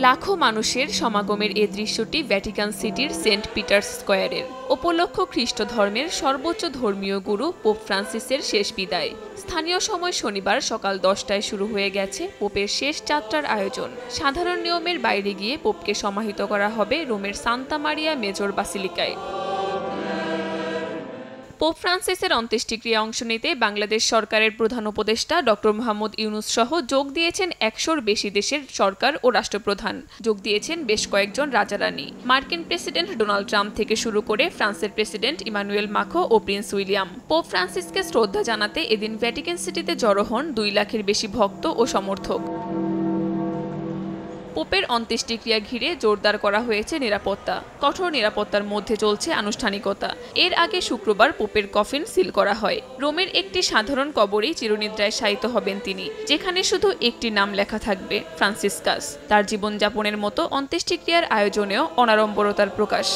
লাখো মানুষের সমাগমের এ দৃশ্যটি ভ্যাটিকান সিটির সেন্ট পিটার্স স্কয়ারের। উপলক্ষ খ্রিস্ট ধর্মের সর্বোচ্চ ধর্মীয় গুরু পোপ ফ্রান্সিসের শেষ বিদায়। স্থানীয় সময় শনিবার সকাল 10টায় শুরু হয়ে গেছে পোপের শেষ যাত্রার আয়োজন। সাধারণ নিয়মের বাইরে গিয়ে পোপকে সমাহিত করা হবে রোমের সান্তা মারিয়া মেজর বাসিলিকায়। পোপ ফ্রান্সিসের অন্ত্যেষ্টিক্রিয়ায় অংশ নিতে বাংলাদেশ সরকারের প্রধান উপদেষ্টা ডক্টর মোহাম্মদ ইউনূস সহ যোগ দিয়েছেন ১০০-র বেশি দেশের সরকার ও রাষ্ট্রপ্রধান। যোগ দিয়েছেন বেশ কয়েকজন রাজারানী। মার্কিন প্রেসিডেন্ট ডোনাল্ড ট্রাম্প থেকে শুরু করে ফ্রান্সের প্রেসিডেন্ট ইমানুয়েল মাখোঁ ও প্রিন্স উইলিয়াম। পোপ ফ্রান্সিসকে শ্রদ্ধা জানাতে এদিন ভ্যাটিকান সিটিতে জড়ো হন ২ লাখের বেশি ভক্ত ও সমর্থক। পোপের অন্ত্যেষ্টিক্রিয়া ঘিরে জোরদার করা হয়েছে নিরাপত্তা। কঠোর নিরাপত্তার মধ্যে চলছে আনুষ্ঠানিকতা। এর আগে শুক্রবার পোপের কফিন সিল করা হয়। রোমের একটি সাধারণ কবরেই চিরনিদ্রায় শায়িত হবেন তিনি, যেখানে শুধু একটি নাম লেখা থাকবে, ফ্রান্সিসকাস। তার জীবনযাপনের মতো অন্ত্যেষ্টিক্রিয়ার আয়োজনেও অনাড়ম্বরতার প্রকাশ।